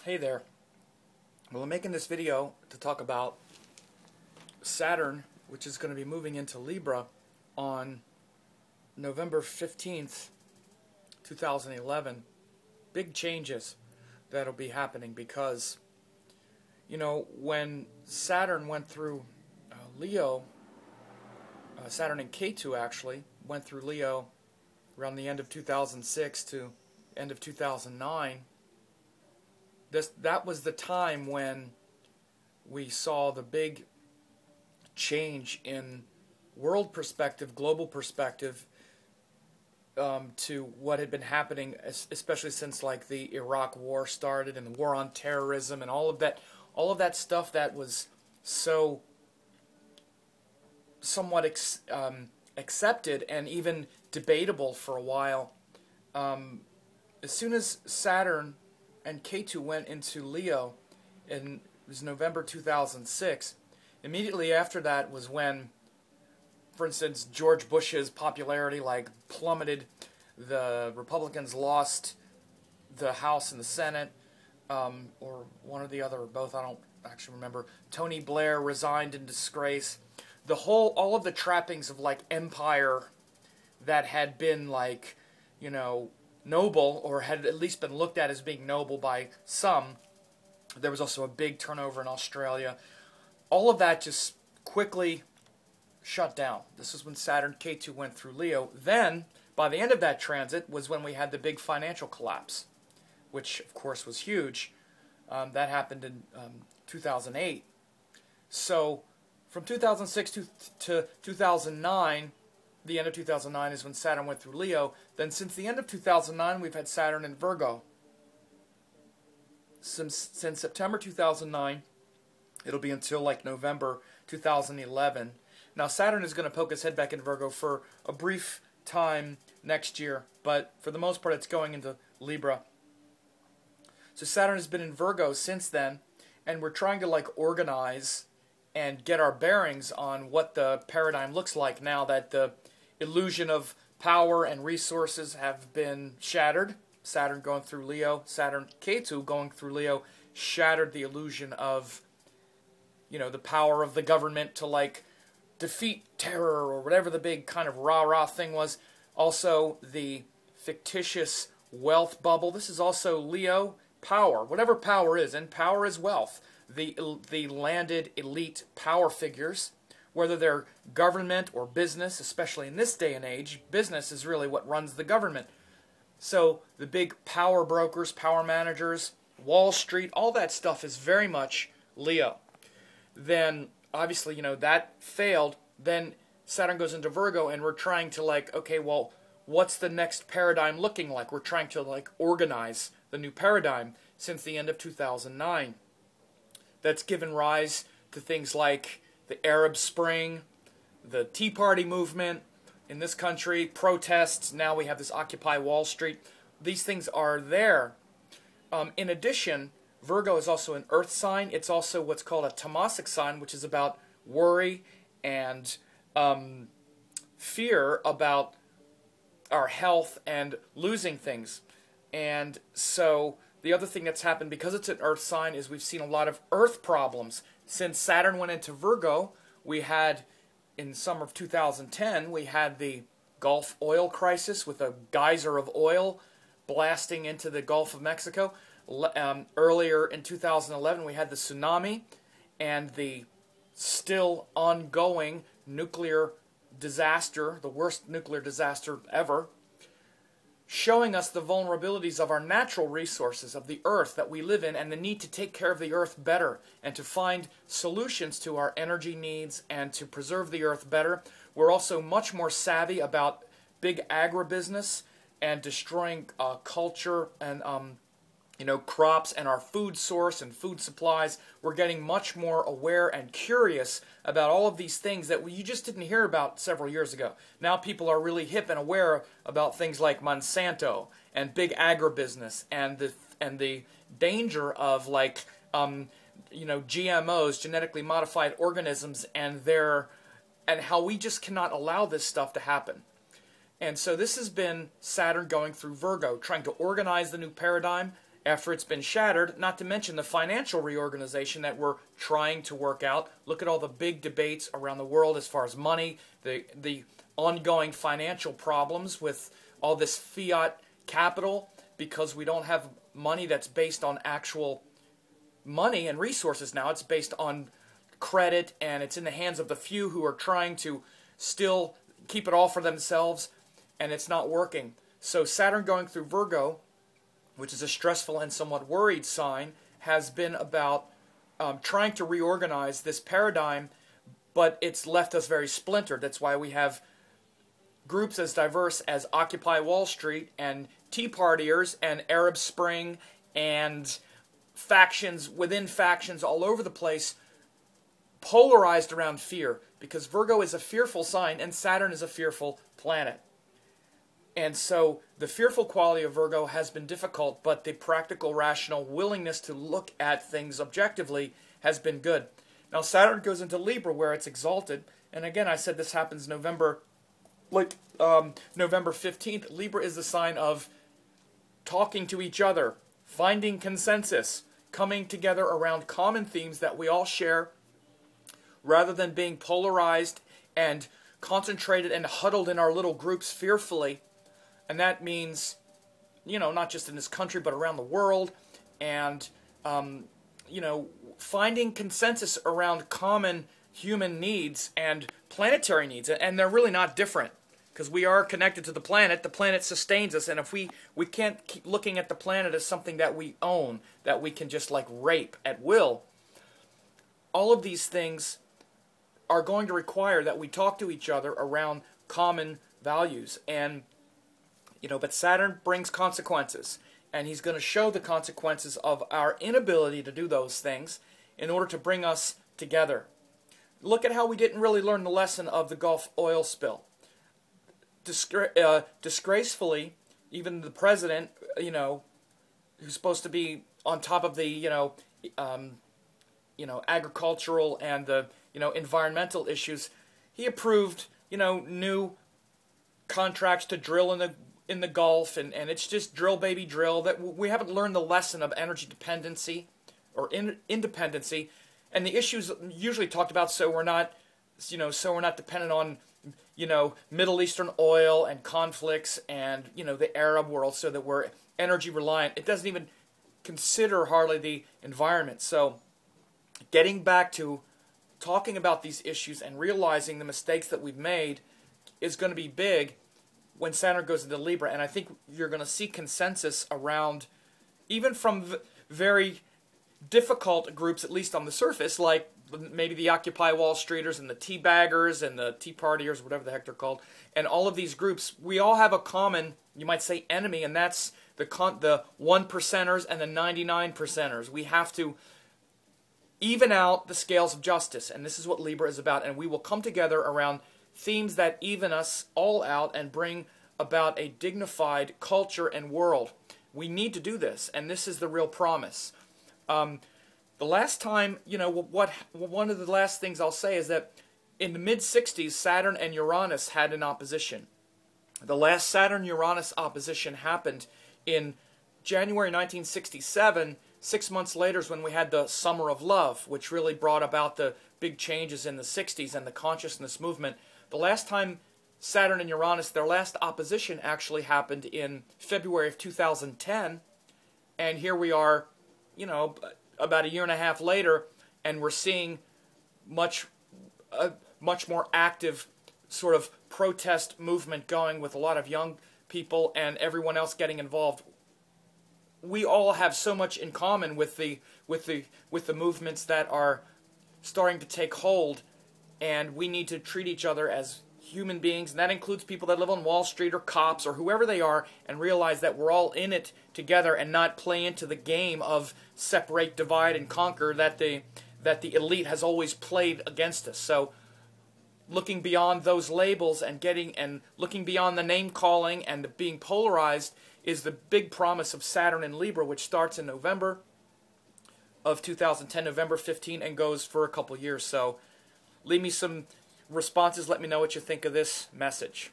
Hey there. Well, I'm making this video to talk about Saturn, which is going to be moving into Libra on November 15th, 2011. Big changes that'll be happening because, when Saturn went through Leo, Saturn and Ketu actually went through Leo around the end of 2006 to end of 2009. That was the time when we saw the big change in world perspective, global perspective, to what had been happening, especially since like the Iraq War started and the war on terrorism and all of that stuff that was so somewhat accepted and even debatable for a while. As soon as Saturn and Ketu went into Leo, and it was November 2006, immediately after that was when, for instance, George Bush's popularity plummeted. The Republicans lost the House and the Senate, or one or the other, or both, I don't actually remember. Tony Blair resigned in disgrace. All of the trappings of empire that had been noble, or had at least been looked at as being noble by some. There was also a big turnover in Australia. All of that just quickly shut down. This is when Saturn Ketu went through Leo. Then, by the end of that transit, was when we had the big financial collapse, which of course was huge. That happened in 2008. So, from 2006 to 2009, the end of 2009 is when Saturn went through Leo. Then since the end of 2009, we've had Saturn in Virgo. Since September 2009, it'll be until November 2011. Now Saturn is going to poke its head back in Virgo for a brief time next year, but for the most part it's going into Libra. So Saturn has been in Virgo since then, and we're trying to organize and get our bearings on what the paradigm looks like now that the illusion of power and resources have been shattered. Saturn going through Leo, Saturn Ketu going through Leo shattered the illusion of, the power of the government to defeat terror or whatever the big kind of rah-rah thing was. Also the fictitious wealth bubble. This is also Leo power, whatever power is, and power is wealth. The landed elite power figures, whether they're government or business, especially in this day and age, business is really what runs the government. So the big power brokers, power managers, Wall Street, all that stuff is very much Leo. Then, obviously, that failed. Then Saturn goes into Virgo, and we're trying to okay, well, what's the next paradigm looking like? We're trying to organize the new paradigm since the end of 2009. That's given rise to things like the Arab Spring, the Tea Party movement in this country, protests. Now we have this Occupy Wall Street. These things are there. In addition, Virgo is also an earth sign. It's also what's called a tamasic sign, which is about worry and fear about our health and losing things. And so the other thing that's happened, because it's an earth sign, is we've seen a lot of earth problems. Since Saturn went into Virgo, we had, in summer of 2010, we had the Gulf oil crisis with a geyser of oil blasting into the Gulf of Mexico. Earlier in 2011, we had the tsunami and the still ongoing nuclear disaster, the worst nuclear disaster ever, showing us the vulnerabilities of our natural resources, of the earth that we live in, and the need to take care of the earth better and to find solutions to our energy needs and to preserve the earth better. We're also much more savvy about big agribusiness and destroying culture and crops and our food source and food supplies. We're getting much more aware and curious about all of these things that you just didn't hear about several years ago. Now people are really hip and aware about things like Monsanto and big agribusiness and the danger of GMOs, genetically modified organisms, and how we just cannot allow this stuff to happen. And so this has been Saturn going through Virgo, trying to organize the new paradigm after it's been shattered, not to mention the financial reorganization that we're trying to work out. Look at all the big debates around the world as far as money, the ongoing financial problems with all this fiat capital, because we don't have money that's based on actual money and resources now. It's based on credit, and it's in the hands of the few who are trying to still keep it all for themselves, and it's not working. So Saturn going through Virgo, which is a stressful and somewhat worried sign, has been about trying to reorganize this paradigm, but it's left us very splintered. That's why we have groups as diverse as Occupy Wall Street and Tea Partiers and Arab Spring and factions within factions all over the place, polarized around fear, because Virgo is a fearful sign and Saturn is a fearful planet. And so the fearful quality of Virgo has been difficult, but the practical, rational willingness to look at things objectively has been good. Now Saturn goes into Libra, where it's exalted, and again I said this happens November 15th. Libra is the sign of talking to each other, finding consensus, coming together around common themes that we all share, rather than being polarized and concentrated and huddled in our little groups fearfully. And that means, not just in this country, but around the world. And, finding consensus around common human needs and planetary needs. And they're really not different, because we are connected to the planet. The planet sustains us. And if we can't keep looking at the planet as something that we own, that we can just like rape at will, all of these things are going to require that we talk to each other around common values. And but Saturn brings consequences, and he's going to show the consequences of our inability to do those things in order to bring us together. Look at how we didn't really learn the lesson of the Gulf oil spill. Disgracefully, even the president, who's supposed to be on top of the, agricultural and the, environmental issues, he approved, new contracts to drill in the Gulf, and it's just drill, baby, drill. That we haven't learned the lesson of energy dependency or independency, and the issues usually talked about. So we're not dependent on Middle Eastern oil and conflicts and the Arab world, so that we're energy reliant. It doesn't even consider hardly the environment. So getting back to talking about these issues and realizing the mistakes that we've made is going to be big when Saturn goes into Libra. And I think you're going to see consensus around, even from very difficult groups, at least on the surface, like maybe the Occupy Wall Streeters and the Tea Baggers and the Tea Partiers, whatever the heck they're called, and all of these groups. We all have a common, you might say, enemy, and that's the 1%ers and the 99%ers. We have to even out the scales of justice, and this is what Libra is about. And we will come together around themes that even us all out and bring about a dignified culture and world. We need to do this, and this is the real promise. The last time, one of the last things I'll say is that in the mid-60s, Saturn and Uranus had an opposition. The last Saturn-Uranus opposition happened in January 1967. 6 months later is when we had the Summer of Love, which really brought about the big changes in the 60s and the consciousness movement. The last time Saturn and Uranus, their last opposition, actually happened in February of 2010. And here we are, about a year and a half later, and we're seeing much more active sort of protest movement going, with a lot of young people and everyone else getting involved. We all have so much in common with the movements that are starting to take hold, and we need to treat each other as human beings, and that includes people that live on Wall Street or cops or whoever they are, and realize that we're all in it together, and not play into the game of separate, divide, and conquer that the elite has always played against us. So looking beyond those labels and looking beyond the name calling and being polarized is the big promise of Saturn in Libra, which starts in November of 2010, November 15, and goes for a couple years. So leave me some responses. Let me know what you think of this message.